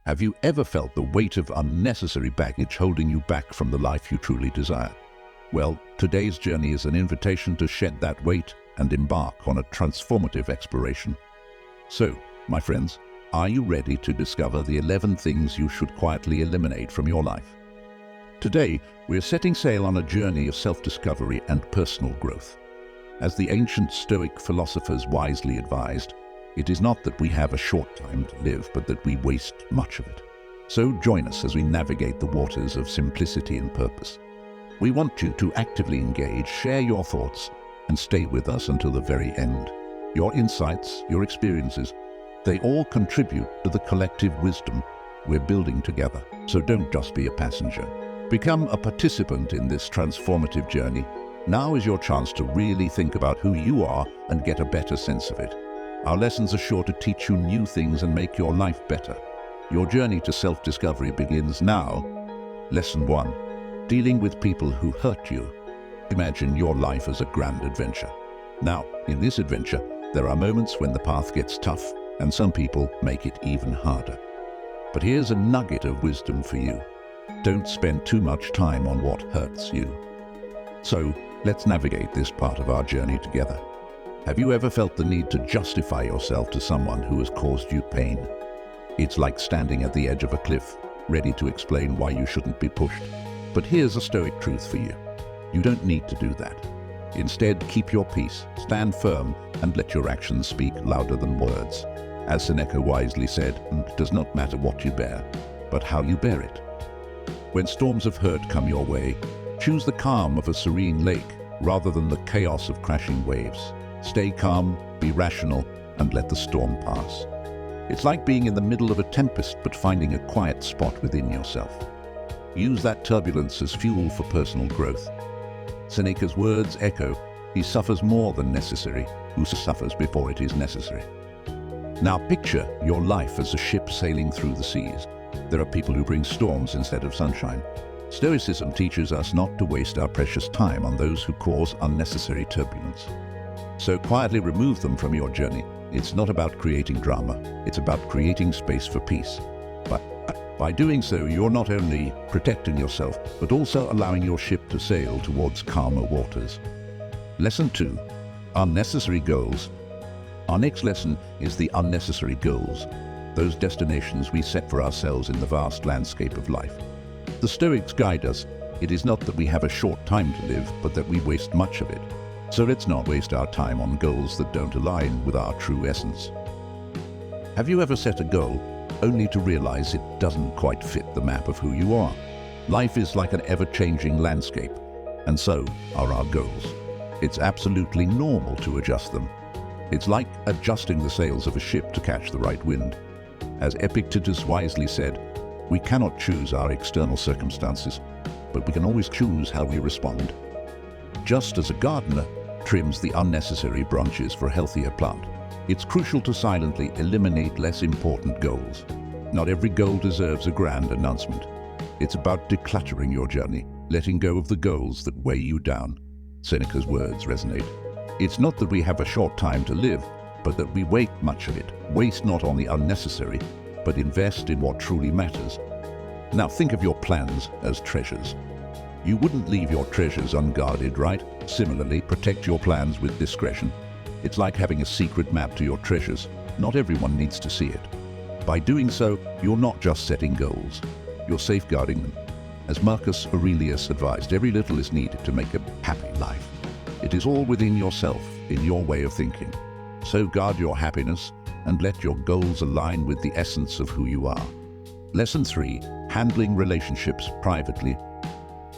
Have you ever felt the weight of unnecessary baggage holding you back from the life you truly desire? Well, today's journey is an invitation to shed that weight and embark on a transformative exploration. So, my friends, are you ready to discover the 11 things you should quietly eliminate from your life? Today, we're setting sail on a journey of self-discovery and personal growth. As the ancient Stoic philosophers wisely advised, it is not that we have a short time to live, but that we waste much of it. So join us as we navigate the waters of simplicity and purpose. We want you to actively engage, share your thoughts, and stay with us until the very end. Your insights, your experiences, they all contribute to the collective wisdom we're building together. So don't just be a passenger. Become a participant in this transformative journey. Now is your chance to really think about who you are and get a better sense of it. Our lessons are sure to teach you new things and make your life better. Your journey to self-discovery begins now. Lesson 1. Dealing with people who hurt you. Imagine your life as a grand adventure. Now, in this adventure, there are moments when the path gets tough, and some people make it even harder. But here's a nugget of wisdom for you. Don't spend too much time on what hurts you. So, let's navigate this part of our journey together. Have you ever felt the need to justify yourself to someone who has caused you pain? It's like standing at the edge of a cliff, ready to explain why you shouldn't be pushed. But here's a Stoic truth for you. You don't need to do that. Instead, keep your peace, stand firm, and let your actions speak louder than words. As Seneca wisely said, it does not matter what you bear, but how you bear it. When storms of hurt come your way, choose the calm of a serene lake rather than the chaos of crashing waves. Stay calm, be rational, and let the storm pass. It's like being in the middle of a tempest but finding a quiet spot within yourself. Use that turbulence as fuel for personal growth. Seneca's words echo, "He suffers more than necessary, who suffers before it is necessary." Now picture your life as a ship sailing through the seas. There are people who bring storms instead of sunshine. Stoicism teaches us not to waste our precious time on those who cause unnecessary turbulence. So quietly remove them from your journey. It's not about creating drama, it's about creating space for peace. But by doing so, you're not only protecting yourself, but also allowing your ship to sail towards calmer waters. Lesson 2. Unnecessary goals. Our next lesson is the unnecessary goals, those destinations we set for ourselves in the vast landscape of life. The Stoics guide us. It is not that we have a short time to live, but that we waste much of it. So let's not waste our time on goals that don't align with our true essence. Have you ever set a goal only to realize it doesn't quite fit the map of who you are? Life is like an ever-changing landscape, and so are our goals. It's absolutely normal to adjust them. It's like adjusting the sails of a ship to catch the right wind. As Epictetus wisely said, we cannot choose our external circumstances, but we can always choose how we respond. Just as a gardener trims the unnecessary branches for a healthier plant, it's crucial to silently eliminate less important goals. Not every goal deserves a grand announcement. It's about decluttering your journey, letting go of the goals that weigh you down. Seneca's words resonate. It's not that we have a short time to live, but that we waste much of it. Waste not on the unnecessary, but invest in what truly matters. Now think of your plans as treasures. You wouldn't leave your treasures unguarded, right? Similarly, protect your plans with discretion. It's like having a secret map to your treasures. Not everyone needs to see it. By doing so, you're not just setting goals, you're safeguarding them. As Marcus Aurelius advised, every little is needed to make a happy life. It is all within yourself, in your way of thinking. So guard your happiness and let your goals align with the essence of who you are. Lesson 3. Handling relationships privately.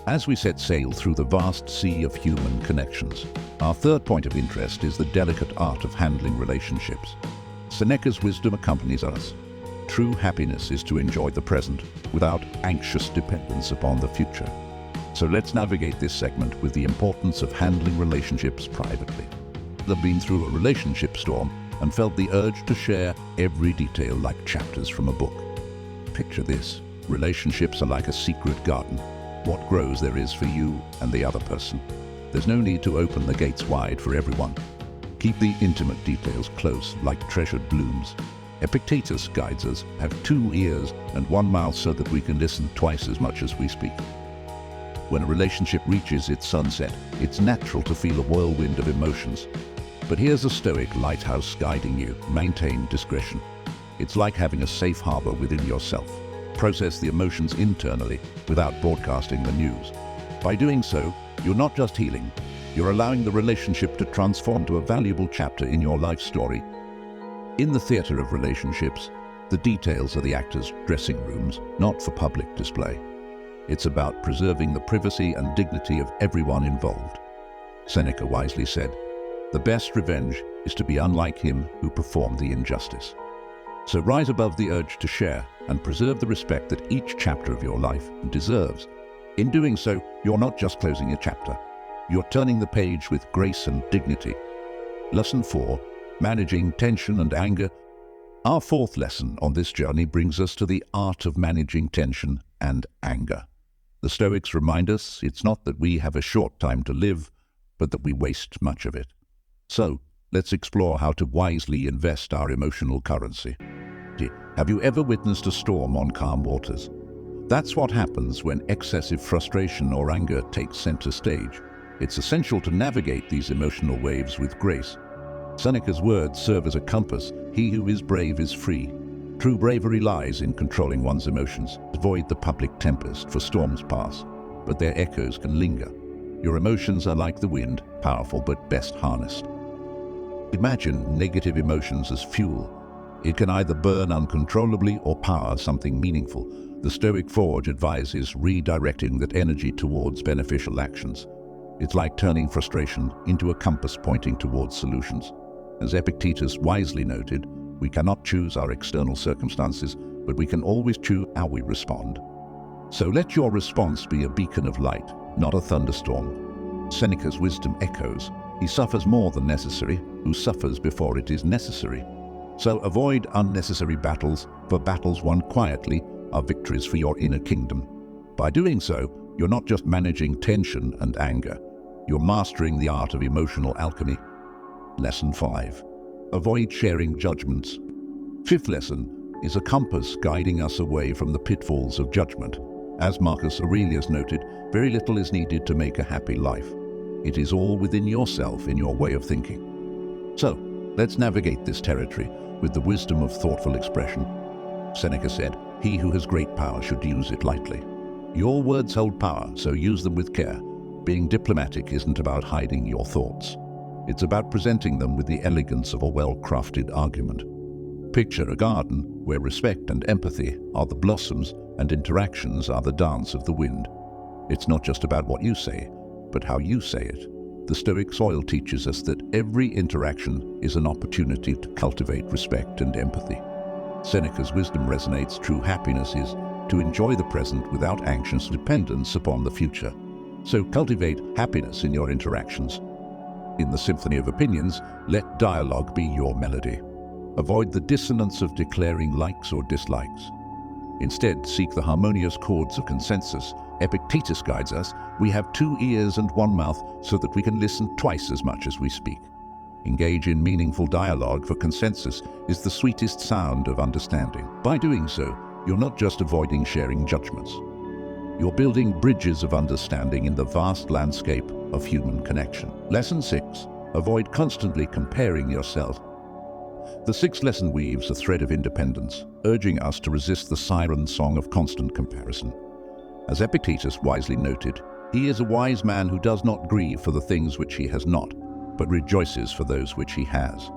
As we set sail through the vast sea of human connections, our third point of interest is the delicate art of handling relationships. Seneca's wisdom accompanies us. True happiness is to enjoy the present without anxious dependence upon the future. So let's navigate this segment with the importance of handling relationships privately. I've been through a relationship storm and felt the urge to share every detail like chapters from a book. Picture this. Relationships are like a secret garden. What grows there is for you and the other person. There's no need to open the gates wide for everyone. Keep the intimate details close like treasured blooms. Epictetus guides us, have 2 ears and 1 mouth so that we can listen twice as much as we speak. When a relationship reaches its sunset, it's natural to feel a whirlwind of emotions. But here's a Stoic lighthouse guiding you. Maintain discretion. It's like having a safe harbor within yourself. Process the emotions internally without broadcasting the news. By doing so, you're not just healing, you're allowing the relationship to transform to a valuable chapter in your life story. In the theater of relationships, the details are the actors' dressing rooms, not for public display. It's about preserving the privacy and dignity of everyone involved. Seneca wisely said, "The best revenge is to be unlike him who performed the injustice." So rise above the urge to share and preserve the respect that each chapter of your life deserves. In doing so, you're not just closing a chapter, you're turning the page with grace and dignity. Lesson 4, managing tension and anger. Our 4th lesson on this journey brings us to the art of managing tension and anger. The Stoics remind us it's not that we have a short time to live, but that we waste much of it. So, let's explore how to wisely invest our emotional currency. Have you ever witnessed a storm on calm waters? That's what happens when excessive frustration or anger takes center stage. It's essential to navigate these emotional waves with grace. Seneca's words serve as a compass. He who is brave is free. True bravery lies in controlling one's emotions. Avoid the public tempest, for storms pass, but their echoes can linger. Your emotions are like the wind, powerful but best harnessed. Imagine negative emotions as fuel. It can either burn uncontrollably or power something meaningful. The Stoic Forge advises redirecting that energy towards beneficial actions. It's like turning frustration into a compass pointing towards solutions. As Epictetus wisely noted, we cannot choose our external circumstances, but we can always choose how we respond. So let your response be a beacon of light, not a thunderstorm. Seneca's wisdom echoes, "He suffers more than necessary, who suffers before it is necessary." So avoid unnecessary battles, for battles won quietly are victories for your inner kingdom. By doing so, you're not just managing tension and anger, you're mastering the art of emotional alchemy. Lesson 5. Avoid sharing judgments. 5th lesson is a compass guiding us away from the pitfalls of judgment. As Marcus Aurelius noted, very little is needed to make a happy life. It is all within yourself in your way of thinking. So, let's navigate this territory with the wisdom of thoughtful expression. Seneca said, "He who has great power should use it lightly." Your words hold power, so use them with care. Being diplomatic isn't about hiding your thoughts. It's about presenting them with the elegance of a well-crafted argument. Picture a garden where respect and empathy are the blossoms and interactions are the dance of the wind. It's not just about what you say, but how you say it. The Stoic soil teaches us that every interaction is an opportunity to cultivate respect and empathy. Seneca's wisdom resonates. True happiness is to enjoy the present without anxious dependence upon the future. So cultivate happiness in your interactions. In the symphony of opinions, let dialogue be your melody. Avoid the dissonance of declaring likes or dislikes. Instead, seek the harmonious chords of consensus. Epictetus guides us, "We have 2 ears and 1 mouth so that we can listen twice as much as we speak." Engage in meaningful dialogue, for consensus is the sweetest sound of understanding. By doing so, you're not just avoiding sharing judgments. You're building bridges of understanding in the vast landscape of human connection. Lesson 6. Avoid constantly comparing yourself. The 6th lesson weaves a thread of independence, urging us to resist the siren song of constant comparison. As Epictetus wisely noted, he is a wise man who does not grieve for the things which he has not, but rejoices for those which he has.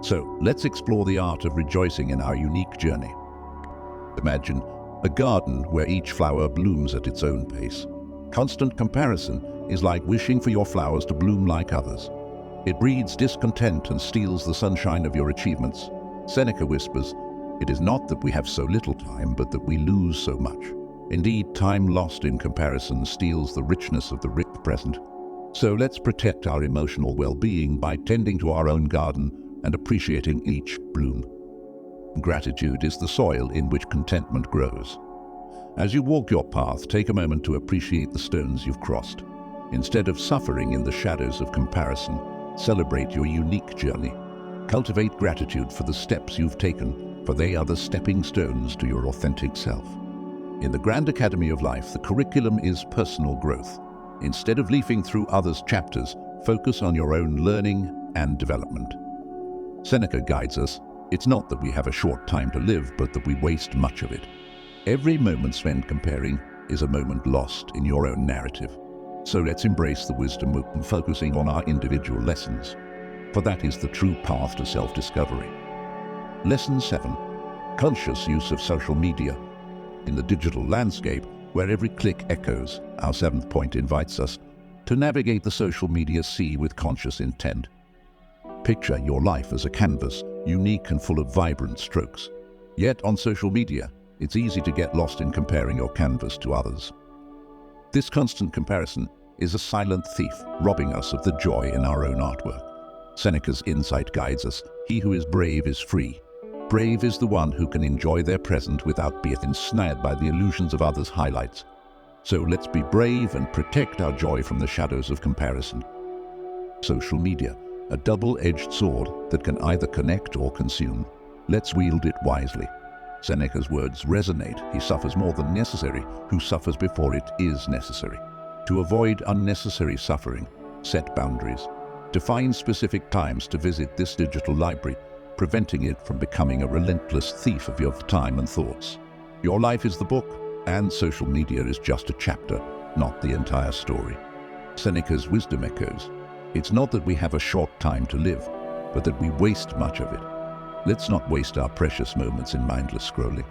So let's explore the art of rejoicing in our unique journey. Imagine a garden where each flower blooms at its own pace. Constant comparison is like wishing for your flowers to bloom like others. It breeds discontent and steals the sunshine of your achievements. Seneca whispers, "It is not that we have so little time, but that we lose so much." Indeed, time lost in comparison steals the richness of the rich present. So let's protect our emotional well-being by tending to our own garden and appreciating each bloom. Gratitude is the soil in which contentment grows. As you walk your path, take a moment to appreciate the stones you've crossed. Instead of suffering in the shadows of comparison, celebrate your unique journey. Cultivate gratitude for the steps you've taken for they are the stepping stones to your authentic self. In the Grand Academy of Life, the curriculum is personal growth. Instead of leafing through others' chapters, focus on your own learning and development. Seneca guides us. It's not that we have a short time to live, but that we waste much of it. Every moment spent comparing is a moment lost in your own narrative. So let's embrace the wisdom of focusing on our individual lessons, for that is the true path to self-discovery. Lesson 7. Conscious use of social media. In the digital landscape, where every click echoes, our 7th point invites us to navigate the social media sea with conscious intent. Picture your life as a canvas, unique and full of vibrant strokes. Yet on social media, it's easy to get lost in comparing your canvas to others. This constant comparison is a silent thief, robbing us of the joy in our own artwork. Seneca's insight guides us. He who is brave is free. Brave is the one who can enjoy their present without being ensnared by the illusions of others' highlights. So let's be brave and protect our joy from the shadows of comparison. Social media, a double-edged sword that can either connect or consume. Let's wield it wisely. Seneca's words resonate. He suffers more than necessary who suffers before it is necessary. To avoid unnecessary suffering, set boundaries. Define specific times to visit this digital library, preventing it from becoming a relentless thief of your time and thoughts. Your life is the book, and social media is just a chapter, not the entire story. Seneca's wisdom echoes. It's not that we have a short time to live, but that we waste much of it. Let's not waste our precious moments in mindless scrolling.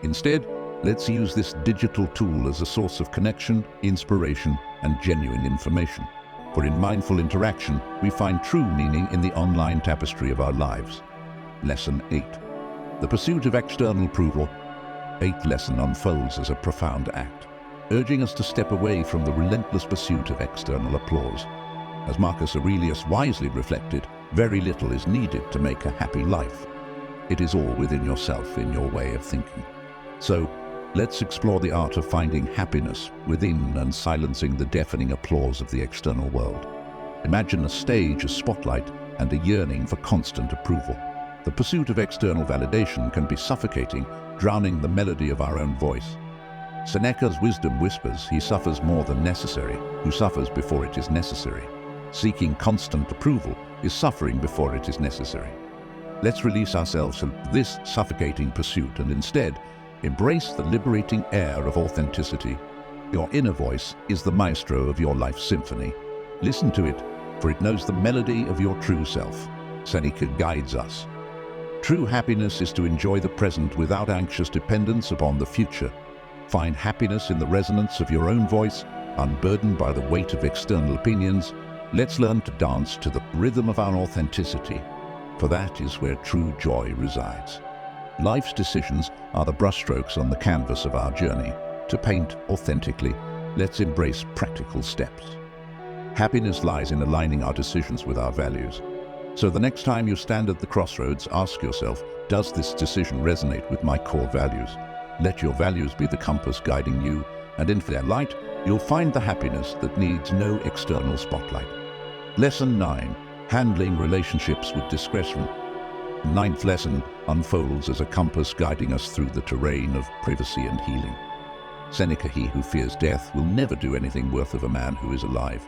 Instead, let's use this digital tool as a source of connection, inspiration, and genuine information. For in mindful interaction, we find true meaning in the online tapestry of our lives. Lesson 8. The pursuit of external approval. 8th lesson unfolds as a profound act, urging us to step away from the relentless pursuit of external applause. As Marcus Aurelius wisely reflected, very little is needed to make a happy life. It is all within yourself, in your way of thinking. So, let's explore the art of finding happiness within and silencing the deafening applause of the external world. Imagine a stage, a spotlight, and a yearning for constant approval. The pursuit of external validation can be suffocating, drowning the melody of our own voice. Seneca's wisdom whispers, he suffers more than necessary who suffers before it is necessary. Seeking constant approval is suffering before it is necessary. Let's release ourselves from this suffocating pursuit and instead embrace the liberating air of authenticity. Your inner voice is the maestro of your life's symphony. Listen to it, for it knows the melody of your true self. Seneca guides us. True happiness is to enjoy the present without anxious dependence upon the future. Find happiness in the resonance of your own voice, unburdened by the weight of external opinions. Let's learn to dance to the rhythm of our authenticity, for that is where true joy resides. Life's decisions are the brushstrokes on the canvas of our journey. To paint authentically, let's embrace practical steps. Happiness lies in aligning our decisions with our values. So the next time you stand at the crossroads, ask yourself, does this decision resonate with my core values? Let your values be the compass guiding you, and in their light, you'll find the happiness that needs no external spotlight. Lesson 9. Handling relationships with discretion. The 9th lesson unfolds as a compass guiding us through the terrain of privacy and healing. Seneca, he who fears death will never do anything worth of a man who is alive.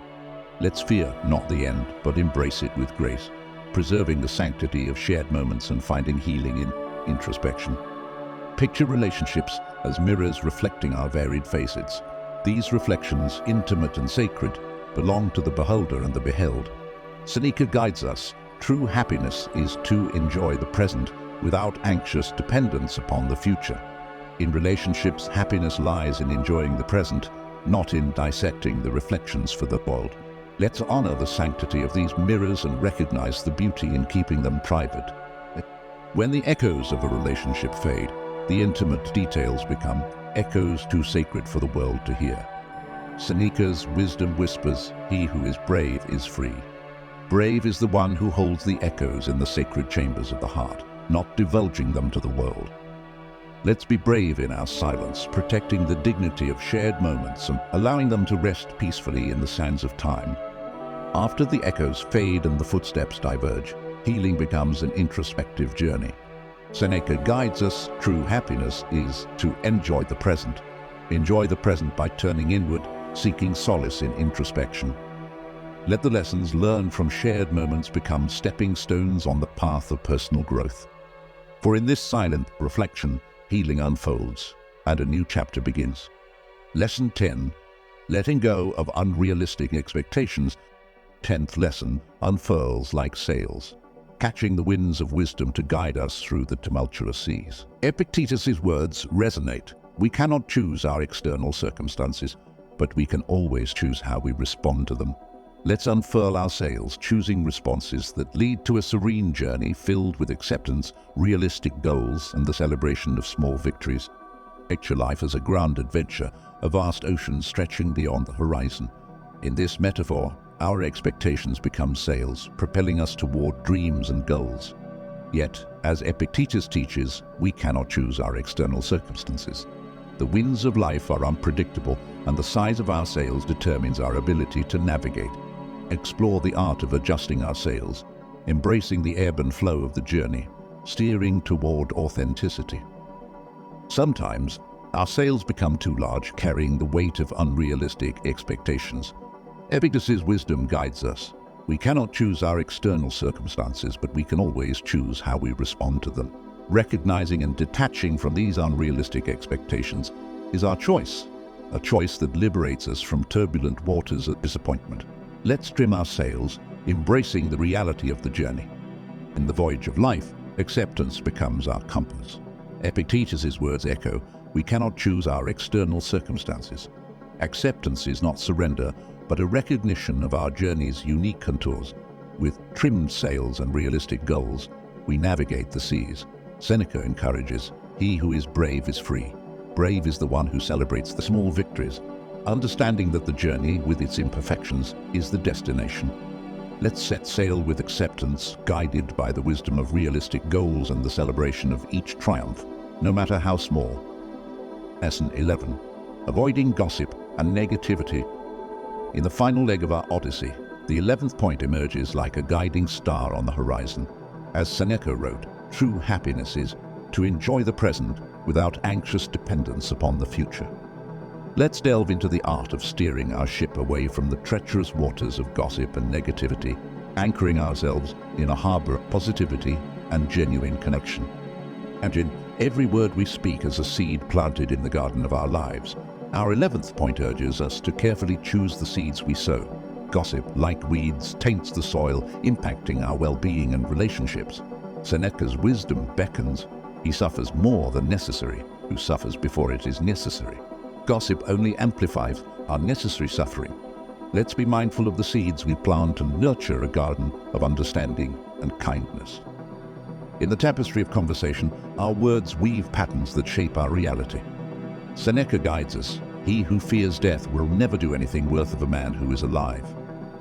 Let's fear not the end, but embrace it with grace, preserving the sanctity of shared moments and finding healing in introspection. Picture relationships as mirrors reflecting our varied facets. These reflections, intimate and sacred, belong to the beholder and the beheld. Seneca guides us. True happiness is to enjoy the present without anxious dependence upon the future. In relationships, happiness lies in enjoying the present, not in dissecting the reflections for the world. Let's honor the sanctity of these mirrors and recognize the beauty in keeping them private. When the echoes of a relationship fade, the intimate details become echoes too sacred for the world to hear. Seneca's wisdom whispers, he who is brave is free. Brave is the one who holds the echoes in the sacred chambers of the heart, not divulging them to the world. Let's be brave in our silence, protecting the dignity of shared moments and allowing them to rest peacefully in the sands of time. After the echoes fade and the footsteps diverge, healing becomes an introspective journey. Seneca guides us, true happiness is to enjoy the present. Enjoy the present by turning inward, seeking solace in introspection. Let the lessons learned from shared moments become stepping stones on the path of personal growth. For in this silent reflection, healing unfolds, and a new chapter begins. Lesson 10. Letting go of unrealistic expectations. 10th lesson unfurls like sails, catching the winds of wisdom to guide us through the tumultuous seas. Epictetus's words resonate. We cannot choose our external circumstances, but we can always choose how we respond to them. Let's unfurl our sails, choosing responses that lead to a serene journey filled with acceptance, realistic goals, and the celebration of small victories. Picture life as a grand adventure, a vast ocean stretching beyond the horizon. In this metaphor, our expectations become sails, propelling us toward dreams and goals. Yet, as Epictetus teaches, we cannot choose our external circumstances. The winds of life are unpredictable, and the size of our sails determines our ability to navigate. Explore the art of adjusting our sails, embracing the ebb and flow of the journey, steering toward authenticity. Sometimes, our sails become too large, carrying the weight of unrealistic expectations. Epictetus's wisdom guides us. We cannot choose our external circumstances, but we can always choose how we respond to them. Recognizing and detaching from these unrealistic expectations is our choice, a choice that liberates us from turbulent waters of disappointment. Let's trim our sails, embracing the reality of the journey. In the voyage of life, acceptance becomes our compass. Epictetus's words echo, we cannot choose our external circumstances. Acceptance is not surrender, but a recognition of our journey's unique contours. With trimmed sails and realistic goals, we navigate the seas. Seneca encourages, he who is brave is free. Brave is the one who celebrates the small victories, understanding that the journey, with its imperfections, is the destination. Let's set sail with acceptance, guided by the wisdom of realistic goals and the celebration of each triumph, no matter how small. Lesson 11. Avoiding gossip and negativity. In the final leg of our Odyssey, the 11th point emerges like a guiding star on the horizon. As Seneca wrote, true happiness is to enjoy the present without anxious dependence upon the future. Let's delve into the art of steering our ship away from the treacherous waters of gossip and negativity, anchoring ourselves in a harbor of positivity and genuine connection. Imagine every word we speak as a seed planted in the garden of our lives. Our 11th point urges us to carefully choose the seeds we sow. Gossip, like weeds, taints the soil, impacting our well-being and relationships. Seneca's wisdom beckons, he suffers more than necessary, who suffers before it is necessary. Gossip only amplifies our necessary suffering. Let's be mindful of the seeds we plant and nurture a garden of understanding and kindness. In the tapestry of conversation, our words weave patterns that shape our reality. Seneca guides us, he who fears death will never do anything worth of a man who is alive.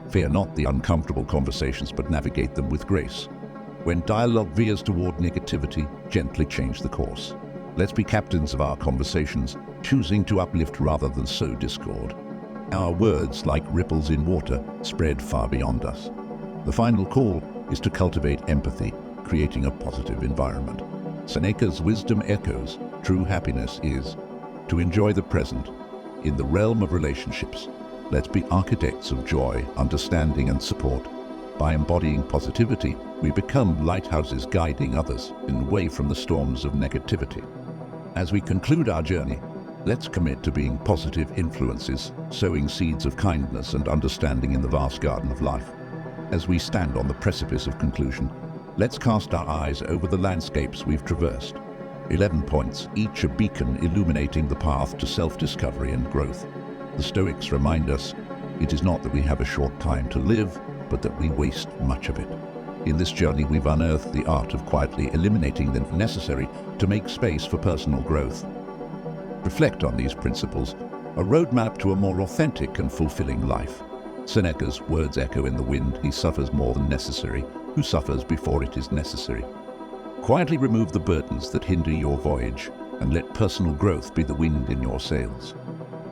Fear not the uncomfortable conversations, but navigate them with grace. When dialogue veers toward negativity, gently change the course. Let's be captains of our conversations, choosing to uplift rather than sow discord. Our words, like ripples in water, spread far beyond us. The final call is to cultivate empathy, creating a positive environment. Seneca's wisdom echoes, true happiness is to enjoy the present. In the realm of relationships, let's be architects of joy, understanding, and support. By embodying positivity, we become lighthouses guiding others away from the storms of negativity. As we conclude our journey, let's commit to being positive influences, sowing seeds of kindness and understanding in the vast garden of life. As we stand on the precipice of conclusion, let's cast our eyes over the landscapes we've traversed. 11 points, each a beacon illuminating the path to self-discovery and growth. The Stoics remind us, it is not that we have a short time to live, but that we waste much of it. In this journey, we've unearthed the art of quietly eliminating the necessary to make space for personal growth. Reflect on these principles, a roadmap to a more authentic and fulfilling life. Seneca's words echo in the wind, he suffers more than necessary, who suffers before it is necessary. Quietly remove the burdens that hinder your voyage, and let personal growth be the wind in your sails.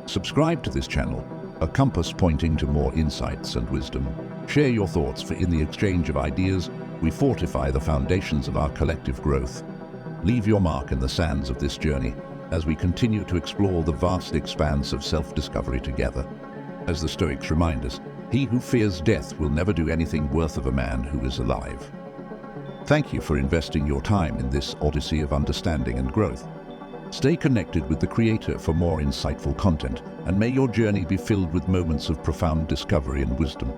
Subscribe to this channel, a compass pointing to more insights and wisdom. Share your thoughts, for in the exchange of ideas, we fortify the foundations of our collective growth. Leave your mark in the sands of this journey as we continue to explore the vast expanse of self-discovery together. As the Stoics remind us, he who fears death will never do anything worth of a man who is alive. Thank you for investing your time in this odyssey of understanding and growth. Stay connected with the Creator for more insightful content, and may your journey be filled with moments of profound discovery and wisdom.